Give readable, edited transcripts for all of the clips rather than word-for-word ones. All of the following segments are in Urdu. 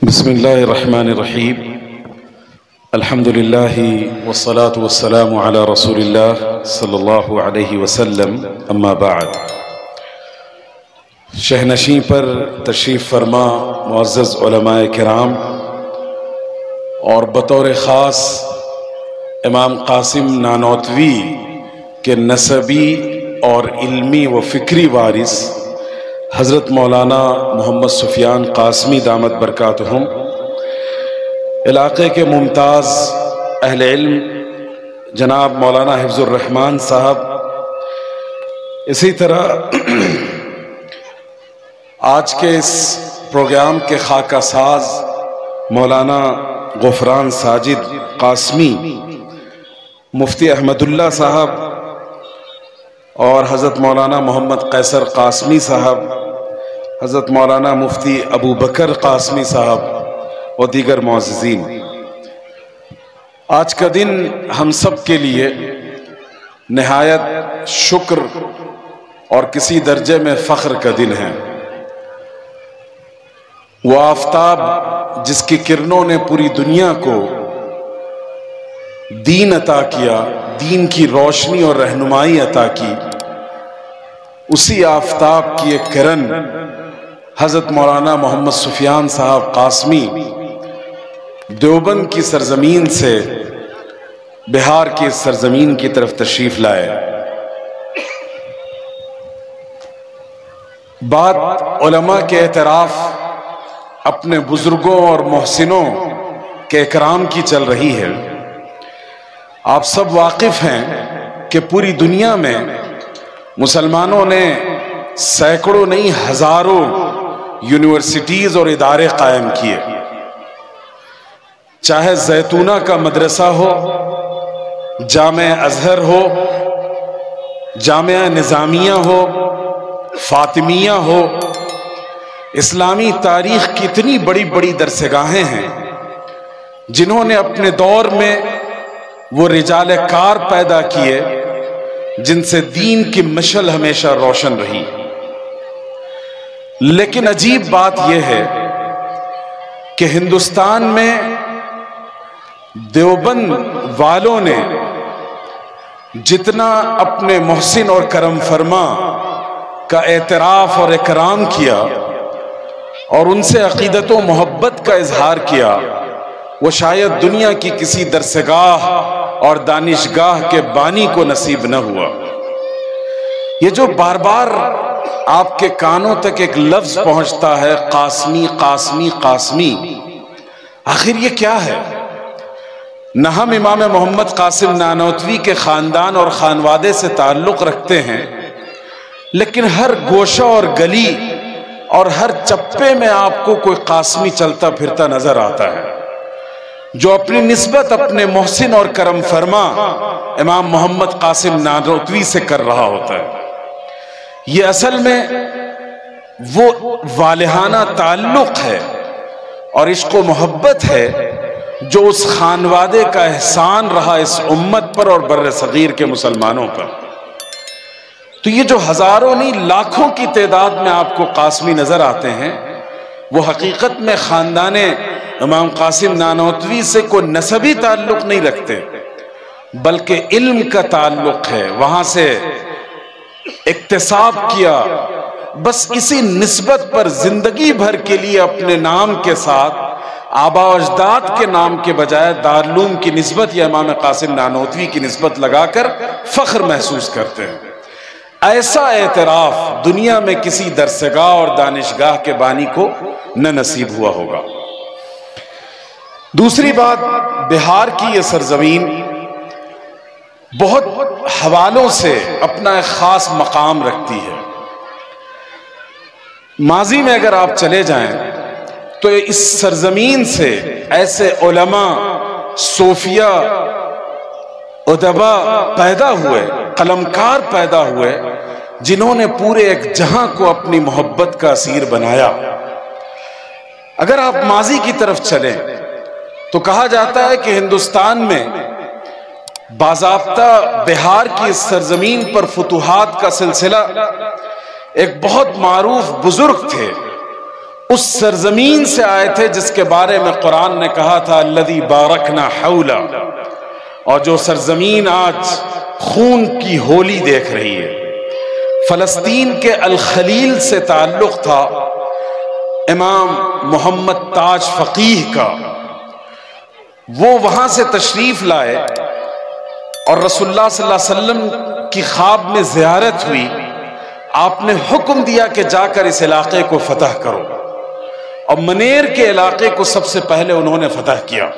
بسم الله الرحمن الرحيم الحمد لله والصلاة والسلام على رسول الله صلی اللہ علیہ وسلم اما بعد۔ شہنشین پر تشریف فرما معزز علماء کرام اور بطور خاص امام قاسم نانوتوی کے نسبی اور علمی و فکری وارث حضرت مولانا محمد سفیان قاسمی دامت برکاتہم، علاقے کے ممتاز اہل علم جناب مولانا حفظ الرحمان صاحب، اسی طرح آج کے اس پروگرام کے خاکہ ساز مولانا غفران ساجد قاسمی، مفتی احمد اللہ صاحب اور حضرت مولانا محمد قیصر قاسمی صاحب، حضرت مولانا مفتی ابو بکر قاسمی صاحب اور دیگر معززین، آج کا دن ہم سب کے لیے نہایت شکر اور کسی درجے میں فخر کا دن ہے۔ وہ آفتاب جس کی کرنوں نے پوری دنیا کو دین عطا کیا، دین کی روشنی اور رہنمائی عطا کی، اسی آفتاب کی ایک کرن حضرت مولانا محمد سفیان صاحب قاسمی دیوبند کی سرزمین سے بہار کی سرزمین کی طرف تشریف لائے۔ بات علماء کے اعتراف اپنے بزرگوں اور محسنوں کے اکرام کی چل رہی ہے۔ آپ سب واقف ہیں کہ پوری دنیا میں مسلمانوں نے سینکڑوں نہیں ہزاروں یونیورسٹیز اور ادارے قائم کیے، چاہے زیتونہ کا مدرسہ ہو، جامعہ ازہر ہو، جامعہ نظامیہ ہو، فاطمیہ ہو۔ اسلامی تاریخ کی اتنی بڑی بڑی درسگاہیں ہیں جنہوں نے اپنے دور میں وہ رجال کار پیدا کیے جن سے دین کی مشعل ہمیشہ روشن رہی۔ لیکن عجیب بات یہ ہے کہ ہندوستان میں دیوبند والوں نے جتنا اپنے محسن اور کرم فرما کا اعتراف اور اکرام کیا اور ان سے عقیدت و محبت کا اظہار کیا، وہ شاید دنیا کی کسی درسگاہ اور دانشگاہ کے بانی کو نصیب نہ ہوا۔ یہ جو بار بار آپ کے کانوں تک ایک لفظ پہنچتا ہے، قاسمی قاسمی قاسمی، آخر یہ کیا ہے؟ نہ ہم امام محمد قاسم نانوتوی کے خاندان اور خانوادے سے تعلق رکھتے ہیں، لیکن ہر گوشہ اور گلی اور ہر چپے میں آپ کو کوئی قاسمی چلتا پھرتا نظر آتا ہے جو اپنی نسبت اپنے محسن اور کرم فرما امام محمد قاسم نانوتوی سے کر رہا ہوتا ہے۔ یہ اصل میں وہ والہانہ تعلق ہے اور عشق و محبت ہے جو اس خانوادے کا احسان رہا اس امت پر اور بر صغیر کے مسلمانوں پر۔ تو یہ جو ہزاروں نہیں لاکھوں کی تعداد میں آپ کو قاسمی نظر آتے ہیں، وہ حقیقت میں خاندان امام قاسم نانوتوی سے کوئی نسبی تعلق نہیں رکھتے، بلکہ علم کا تعلق ہے، وہاں سے اکتساب کیا، بس اسی نسبت پر زندگی بھر کے لیے اپنے نام کے ساتھ آبا و اجداد کے نام کے بجائے دارالعلوم کی نسبت یا امام قاسم نانوتوی کی نسبت لگا کر فخر محسوس کرتے ہیں۔ ایسا اعتراف دنیا میں کسی درسگاہ اور دانشگاہ کے بانی کو نہ نصیب ہوا ہوگا۔ دوسری بات، بہار کی یہ سرزمین بہت حوالوں سے اپنا ایک خاص مقام رکھتی ہے۔ ماضی میں اگر آپ چلے جائیں تو اس سرزمین سے ایسے علماء، صوفیہ، ادبا پیدا ہوئے، قلمکار پیدا ہوئے جنہوں نے پورے ایک جہاں کو اپنی محبت کا اسیر بنایا۔ اگر آپ ماضی کی طرف چلیں تو کہا جاتا ہے کہ ہندوستان میں باضابطہ بہار کی سرزمین پر فتوحات کا سلسلہ ایک بہت معروف بزرگ تھے، اس سرزمین سے آئے تھے جس کے بارے میں قرآن نے کہا تھا الذی بارکنا حولا، اور جو سرزمین آج خون کی ہولی دیکھ رہی ہے۔ فلسطین کے الخلیل سے تعلق تھا امام محمد تاج فقیہ کا، وہ وہاں سے تشریف لائے اور رسول اللہ صلی اللہ علیہ وسلم کی خواب میں زیارت ہوئی۔ آپ نے حکم دیا کہ جا کر اس علاقے کو فتح کرو، اور منیر کے علاقے کو سب سے پہلے انہوں نے فتح کیا،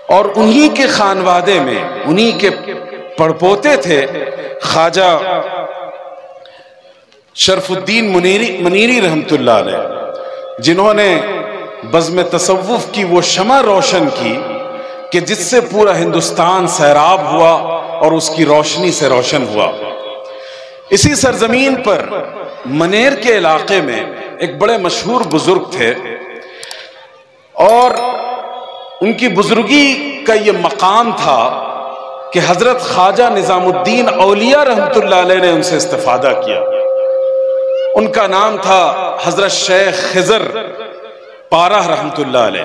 اور انہی کے خانوادے میں انہی کے پڑپوتے تھے خواجہ شرف الدین منیری رحمت اللہ علیہ، جنہوں نے بزم تصوف کی وہ شمع روشن کی کہ جس سے پورا ہندوستان سیراب ہوا اور اس کی روشنی سے روشن ہوا۔ اسی سرزمین پر منیر کے علاقے میں ایک بڑے مشہور بزرگ تھے، اور ان کی بزرگی کا یہ مقام تھا کہ حضرت خواجہ نظام الدین اولیاء رحمت اللہ علیہ نے ان سے استفادہ کیا۔ ان کا نام تھا حضرت شیخ خضر پارہ رحمت اللہ علیہ۔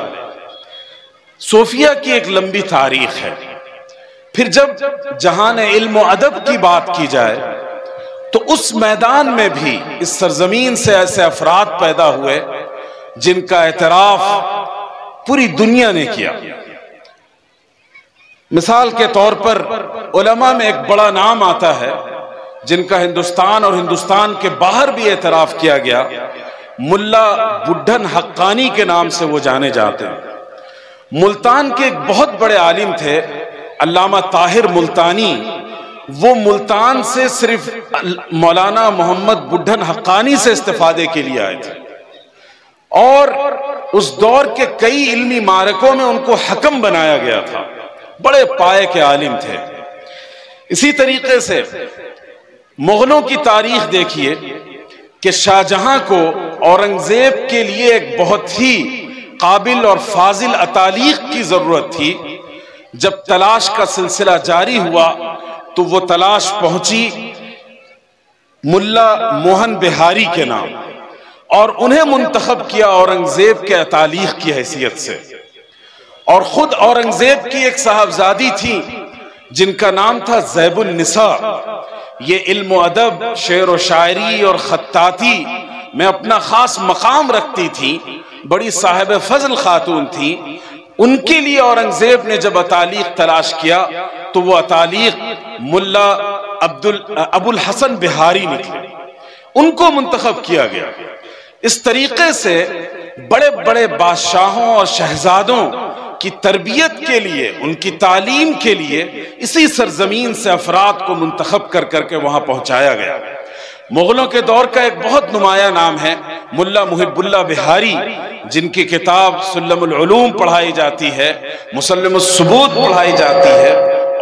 صوفیہ کی ایک لمبی تاریخ ہے۔ پھر جب جہان علم و ادب کی بات کی جائے تو اس میدان میں بھی اس سرزمین سے ایسے افراد پیدا ہوئے جن کا اعتراف پوری دنیا نے کیا۔ مثال کے طور پر علماء میں ایک بڑا نام آتا ہے جن کا ہندوستان اور ہندوستان کے باہر بھی اعتراف کیا گیا، ملا بڈھن حقانی کے نام سے وہ جانے جاتے ہیں۔ ملتان کے ایک بہت بڑے عالم تھے علامہ طاہر ملتانی، وہ ملتان سے صرف مولانا محمد بڈھن حقانی سے استفادے کے لیے آئے تھے، اور اس دور کے کئی علمی معرکوں میں ان کو حکم بنایا گیا تھا۔ بڑے پائے کے عالم تھے۔ اسی طریقے سے مغلوں کی تاریخ دیکھیے کہ شاہ جہاں کو اورنگزیب کے لیے ایک بہت ہی قابل اور فاضل اتالیق کی ضرورت تھی۔ جب تلاش کا سلسلہ جاری ہوا تو وہ تلاش پہنچی ملا موہن بہاری کے نام، اور انہیں منتخب کیا اورنگزیب کے اتالیق کی حیثیت سے۔ اور خود اورنگزیب کی ایک صاحبزادی تھی جن کا نام تھا زیب النساء۔ یہ علم و ادب، شعر و شاعری اور خطاطی میں اپنا خاص مقام رکھتی تھی، بڑی صاحب فضل خاتون تھی۔ ان کے لیے اورنگزیب نے جب اتالیق تلاش کیا تو وہ اتالیق ملا ابو الحسن بہاری نکلے، ان کو منتخب کیا گیا۔ اس طریقے سے بڑے بڑے بادشاہوں اور شہزادوں کی تربیت کے لیے، ان کی تعلیم کے لیے اسی سرزمین سے افراد کو منتخب کر کر کے وہاں پہنچایا گیا۔ مغلوں کے دور کا ایک بہت نمایاں نام ہے ملا محب اللہ بہاری، جن کی کتاب سلم العلوم پڑھائی جاتی ہے، مسلم الثبوت پڑھائی جاتی ہے،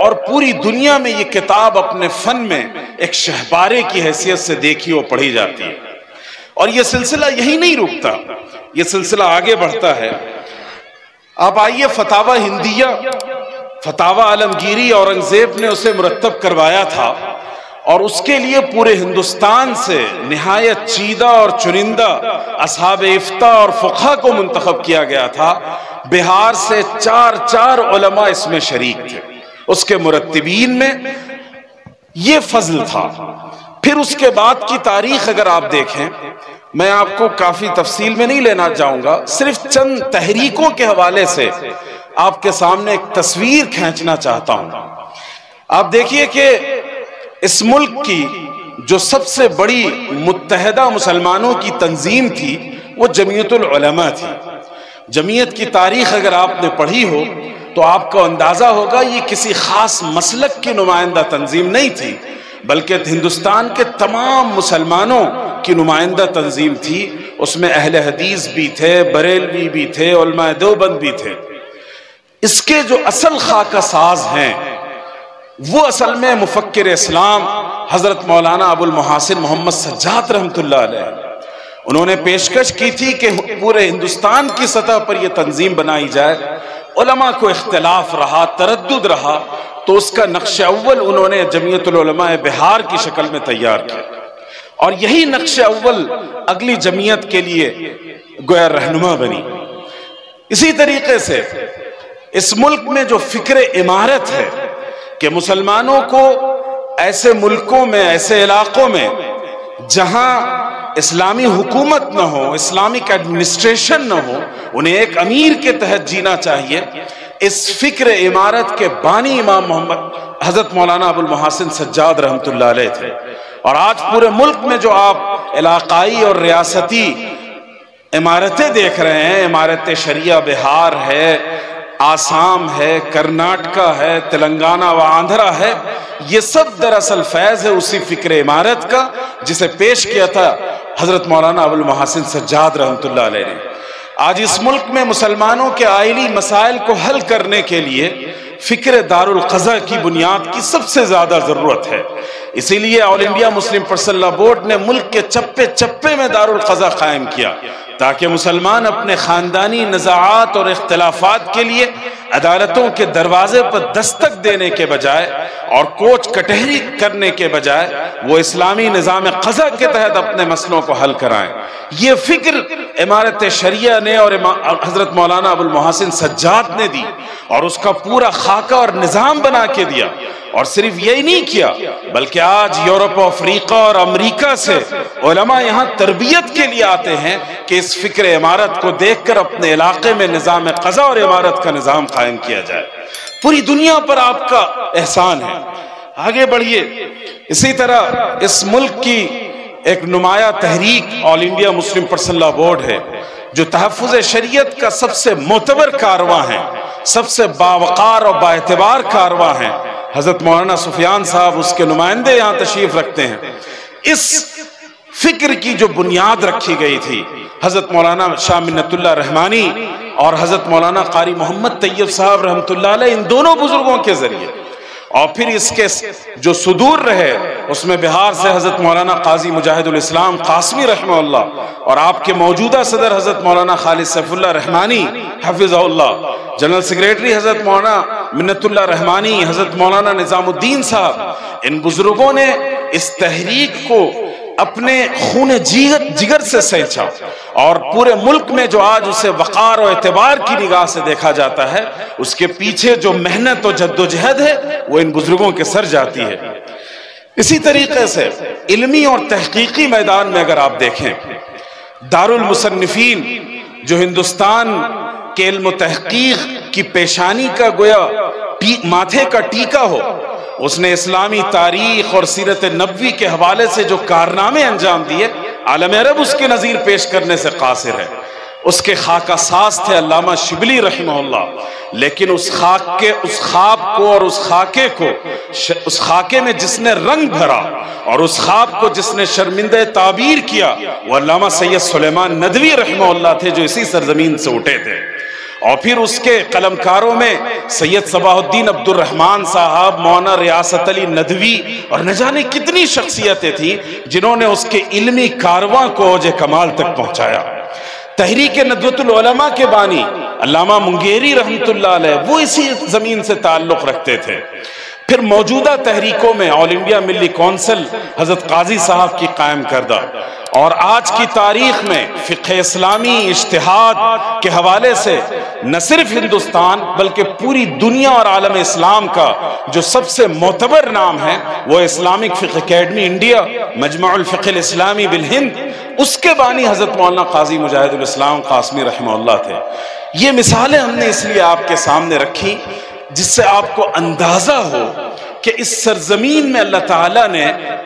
اور پوری دنیا میں یہ کتاب اپنے فن میں ایک شہپارے کی حیثیت سے دیکھی اور پڑھی جاتی ہے۔ اور یہ سلسلہ یہی نہیں رکتا، یہ سلسلہ آگے بڑھتا ہے۔ آپ آئیے فتاوی ہندیہ، فتاوی عالمگیری اورنگزیب نے اسے مرتب کروایا تھا، اور اس کے لیے پورے ہندوستان سے نہایت چیدہ اور چنندہ اصحاب افتاء اور فقہ کو منتخب کیا گیا تھا۔ بہار سے چار علماء اس میں شریک تھے، اس کے مرتبین میں یہ فضل تھا۔ پھر اس کے بعد کی تاریخ اگر آپ دیکھیں، میں آپ کو کافی تفصیل میں نہیں لینا چاہوں گا، صرف چند تحریکوں کے حوالے سے آپ کے سامنے ایک تصویر کھینچنا چاہتا ہوں۔ آپ دیکھیے کہ اس ملک کی جو سب سے بڑی متحدہ مسلمانوں کی تنظیم تھی وہ جمعیت العلماء تھی۔ جمعیت کی تاریخ اگر آپ نے پڑھی ہو تو آپ کو اندازہ ہوگا یہ کسی خاص مسلک کی نمائندہ تنظیم نہیں تھی، بلکہ ہندوستان کے تمام مسلمانوں کی نمائندہ تنظیم تھی۔ اس میں اہل حدیث بھی تھے، بریلوی بھی تھے، علماء دیوبند بھی تھے۔ اس کے جو اصل خاکہ ساز ہیں وہ اصل میں مفکر اسلام حضرت مولانا ابو المحاسن محمد سجاد رحمت اللہ علیہ، انہوں نے پیشکش کی تھی کہ پورے ہندوستان کی سطح پر یہ تنظیم بنائی جائے۔ علماء کو اختلاف رہا، تردد رہا، تو اس کا نقش اول انہوں نے جمعیت العلماء بہار کی شکل میں تیار کیا، اور یہی نقش اول اگلی جمعیت کے لیے گویا رہنما بنی۔ اسی طریقے سے اس ملک میں جو فکر عمارت ہے کہ مسلمانوں کو ایسے ملکوں میں، ایسے علاقوں میں جہاں اسلامی حکومت نہ ہو، اسلامک ایڈمنسٹریشن نہ ہو، انہیں ایک امیر کے تحت جینا چاہیے۔ اس فکر عمارت کے بانی امام محمد حضرت مولانا ابو المحاسن سجاد رحمۃ اللہ علیہ تھے، اور آج پورے ملک میں جو آپ علاقائی اور ریاستی عمارتیں دیکھ رہے ہیں، عمارت شریعہ بہار ہے، آسام ہے، کرناٹکا ہے، تلنگانہ و آندھرا ہے، یہ سب دراصل فیض ہے اسی فکر عمارت کا جسے پیش کیا تھا حضرت مولانا ابو المحاسن سجاد رحمۃ اللہ علیہ نے۔ آج اس ملک میں مسلمانوں کے آئلی مسائل کو حل کرنے کے لیے فکر دارالقضا کی بنیاد کی سب سے زیادہ ضرورت ہے۔ اسی لیے آل انڈیا مسلم پرسنل لا بورڈ نے ملک کے چپے چپے میں دارالقضا قائم کیا تاکہ مسلمان اپنے خاندانی نزاعات اور اختلافات کے لیے عدالتوں کے دروازے پر دستک دینے کے بجائے اور کوچ کٹہری کرنے کے بجائے وہ اسلامی نظام قضا کے تحت اپنے مسئلوں کو حل کرائیں۔ یہ فکر عمارت شریعہ نے اور حضرت مولانا ابو المحاسن سجاد نے دی اور اس کا پورا خاکہ اور نظام بنا کے دیا۔ اور صرف یہی نہیں کیا بلکہ آج یورپ و افریقہ اور امریکہ سے علماء یہاں تربیت کے لیے آتے ہیں کہ اس فکر عمارت کو دیکھ کر اپنے علاقے میں نظام قضا اور عمارت کا نظام قائم کیا جائے۔ پوری دنیا پر آپ کا احسان ہے، آگے بڑھیے۔ اسی طرح اس ملک کی ایک نمایاں تحریک آل انڈیا مسلم پرسنل لا بورڈ ہے جو تحفظ شریعت کا سب سے معتبر کارواں ہے، سب سے باوقار اور باعتبار کارواں ہے۔ حضرت مولانا سفیان صاحب اس کے نمائندے یہاں تشریف رکھتے ہیں۔ اس فکر کی جو بنیاد رکھی گئی تھی حضرت مولانا شاہ منت اللہ رحمانی اور حضرت مولانا قاری محمد طیب صاحب رحمۃ اللہ علیہ، ان دونوں بزرگوں کے ذریعے، اور پھر اس کے جو صدور رہے اس میں بہار سے حضرت مولانا قاضی مجاہد الاسلام قاسمی رحمہ اللہ اور آپ کے موجودہ صدر حضرت مولانا خالد سیف اللہ رحمانی حفظہ اللہ، جنرل سیکریٹری حضرت مولانا منت اللہ رحمانی، حضرت مولانا نظام الدین صاحب، ان بزرگوں نے اس تحریک کو اپنے خون جگر سے سینچا اور پورے ملک میں جو آج اسے وقار و اعتبار کی نگاہ سے دیکھا جاتا ہے، اس کے پیچھے جو محنت و جد و جہد ہے وہ ان بزرگوں کے سر جاتی ہے۔ اسی طریقے سے علمی اور تحقیقی میدان میں اگر آپ دیکھیں، دارالمصنفین جو ہندوستان کے علم و تحقیق کی پیشانی کا گویا ماتھے کا ٹیکا ہو، اس نے اسلامی تاریخ اور سیرت نبوی کے حوالے سے جو کارنامے انجام دیے، عالم عرب اس کے نظیر پیش کرنے سے قاصر ہے۔ اس کے خاکہ ساز تھے علامہ شبلی رحمہ اللہ، لیکن اس خواب کو اور اس خاکے کو، اس خاکے میں جس نے رنگ بھرا اور اس خواب کو جس نے شرمندہ تعبیر کیا، وہ علامہ سید سلیمان ندوی رحمہ اللہ تھے جو اسی سرزمین سے اٹھے تھے۔ اور پھر اس کے قلمکاروں میں سید صباح الدین عبد الرحمن صاحب، مولانا ریاست علی ندوی اور نہ جانے کتنی شخصیتیں تھیں جنہوں نے اس کے علمی کارواں کو اوج کمال تک پہنچایا۔ تحریک ندوۃ العلماء کے بانی علامہ منگیری رحمۃ اللہ علیہ، وہ اسی زمین سے تعلق رکھتے تھے۔ پھر موجودہ تحریکوں میں آل انڈیا ملی کونسل حضرت قاضی صاحب کی قائم کردہ، اور آج کی تاریخ میں فقہ اسلامی اجتہاد کے حوالے سے نہ صرف ہندوستان بلکہ پوری دنیا اور عالم اسلام کا جو سب سے معتبر نام ہے وہ اسلامک فقہ اکیڈمی انڈیا، مجمع الفقہ الاسلامی بالہند، اس کے بانی حضرت مولانا قاضی مجاہد الاسلام قاسمی رحمہ اللہ تھے۔ یہ مثالیں ہم نے اس لیے آپ کے سامنے رکھی جس سے آپ کو اندازہ ہو کہ اس سرزمین میں اللہ تعالیٰ نے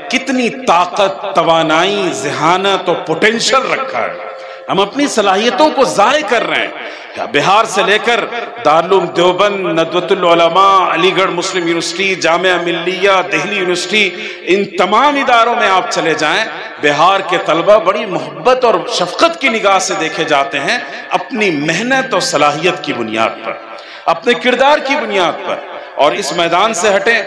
کتنی طاقت، توانائی، ذہانت اور پوٹینشل رکھا ہے۔ ہم اپنی صلاحیتوں کو ضائع کر رہے ہیں۔ بہار سے لے کر دارالعلوم دیوبند، ندوۃ العلماء، علی گڑھ مسلم یونیورسٹی، جامعہ ملیہ، دہلی یونیورسٹی، ان تمام اداروں میں آپ چلے جائیں، بہار کے طلبہ بڑی محبت اور شفقت کی نگاہ سے دیکھے جاتے ہیں، اپنی محنت اور صلاحیت کی بنیاد پر، اپنے کردار کی بنیاد پر۔ اور اس میدان سے ہٹیں،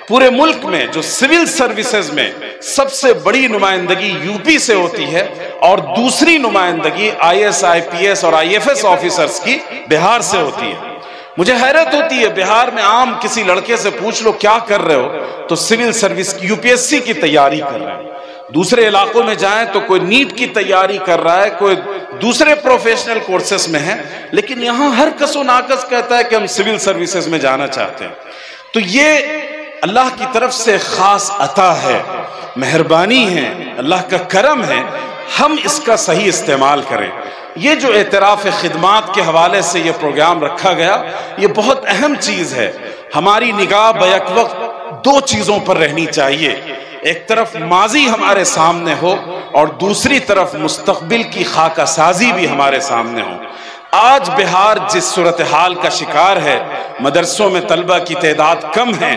پورے ملک میں جو سول سروسز میں سب سے بڑی نمائندگی یو پی سے ہوتی ہے اور دوسری نمائندگی I S, I P S اور آئی ایف ایس آفیسرز کی بہار سے ہوتی ہے۔ مجھے حیرت ہوتی ہے، بہار میں عام کسی لڑکے سے پوچھ لو کیا کر رہے ہو تو civil service U P S C کی تیاری کر رہے ہیں۔ دوسرے علاقوں میں جائیں تو کوئی نیٹ کی تیاری کر رہا ہے، کوئی دوسرے پروفیشنل کورسز میں ہے، لیکن یہاں ہر کس و ناکس کہتا ہے کہ ہم سول سروسز میں جانا چاہتے ہیں۔ تو یہ اللہ کی طرف سے خاص عطا ہے، مہربانی ہے، اللہ کا کرم ہے، ہم اس کا صحیح استعمال کریں۔ یہ جو اعتراف خدمات کے حوالے سے یہ پروگرام رکھا گیا، یہ بہت اہم چیز ہے۔ ہماری نگاہ بیک وقت دو چیزوں پر رہنی چاہیے، ایک طرف ماضی ہمارے سامنے ہو اور دوسری طرف مستقبل کی خاکہ سازی بھی ہمارے سامنے ہو۔ آج بہار جس صورتحال کا شکار ہے، مدرسوں میں طلبہ کی تعداد کم ہے،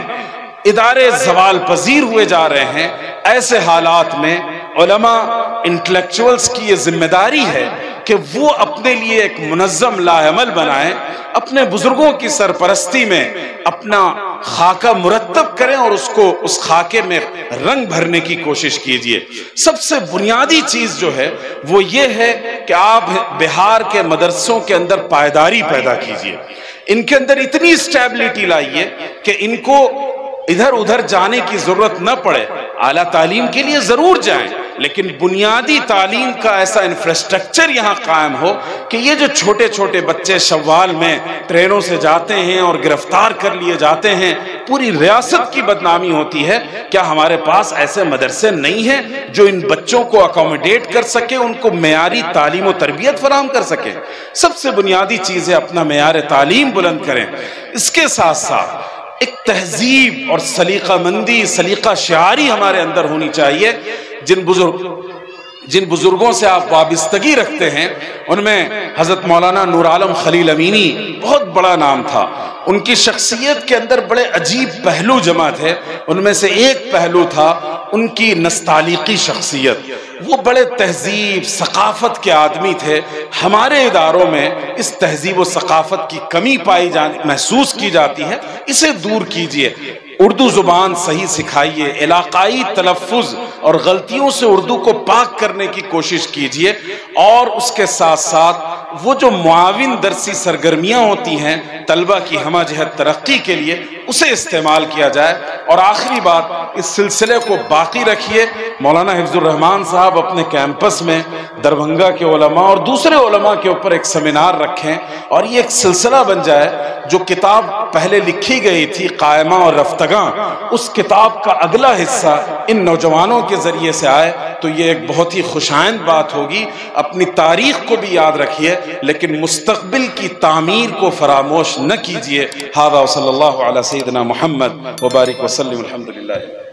ادارے زوال پذیر ہوئے جا رہے ہیں، ایسے حالات میں علماء انٹلیکچوئلز کی یہ ذمہ داری ہے کہ وہ اپنے لیے ایک منظم لاعمل بنائیں، اپنے بزرگوں کی سرپرستی میں اپنا خاکہ مرتب کریں اور اس خاکے میں رنگ بھرنے کی کوشش کیجئے۔ سب سے بنیادی چیز جو ہے وہ یہ ہے کہ آپ بہار کے مدرسوں کے اندر پائیداری پیدا کیجئے، ان کے اندر اتنی اسٹیبلٹی لائیے کہ ان کو ادھر ادھر جانے کی ضرورت نہ پڑے۔ اعلیٰ تعلیم کے لیے ضرور جائیں، لیکن بنیادی تعلیم کا ایسا انفراسٹرکچر یہاں قائم ہو کہ یہ جو چھوٹے چھوٹے بچے شوال میں ٹرینوں سے جاتے ہیں اور گرفتار کر لیے جاتے ہیں، پوری ریاست کی بدنامی ہوتی ہے۔ کیا ہمارے پاس ایسے مدرسے نہیں ہیں جو ان بچوں کو اکوموڈیٹ کر سکے، ان کو معیاری تعلیم و تربیت فراہم کر سکے؟ سب سے بنیادی چیز ہے اپنا معیار تعلیم بلند کریں۔ اس کے ساتھ ساتھ ایک تہذیب اور سلیقہ مندی، سلیقہ شعاری ہمارے اندر ہونی چاہیے۔ جن بزرگوں سے آپ وابستگی رکھتے ہیں ان میں حضرت مولانا نور عالم خلیل امینی بہت بڑا نام تھا۔ ان کی شخصیت کے اندر بڑے عجیب پہلو جمع تھے، ان میں سے ایک پہلو تھا ان کی نستعلیقی شخصیت۔ وہ بڑے تہذیب ثقافت کے آدمی تھے۔ ہمارے اداروں میں اس تہذیب و ثقافت کی کمی محسوس کی جاتی ہے، اسے دور کیجئے۔ اردو زبان صحیح سکھائیے، علاقائی تلفظ اور غلطیوں سے اردو کو پاک کرنے کی کوشش کیجئے، اور اس کے ساتھ ساتھ وہ جو معاون درسی سرگرمیاں ہوتی ہیں طلبہ کی ہمہ جہت ترقی کے لیے، اسے استعمال کیا جائے۔ اور آخری بات، اس سلسلے کو باقی رکھیے۔ مولانا حفظ الرحمان صاحب اپنے کیمپس میں دربھنگہ کے علماء اور دوسرے علماء کے اوپر ایک سیمینار رکھیں، اور یہ ایک سلسلہ بن جائے۔ جو کتاب پہلے لکھی گئی تھی قائمہ اور رفتگاں، اس کتاب کا اگلا حصہ ان نوجوانوں کے ذریعے سے آئے تو یہ ایک بہت ہی خوشائند بات ہوگی۔ اپنی تاریخ کو بھی یاد رکھیے، لیکن مستقبل کی تعمیر کو فراموش نہ کیجیے۔ ھذا وصلی اللہ علی سیدنا محمد وبارک وسلم۔ الحمدللہ۔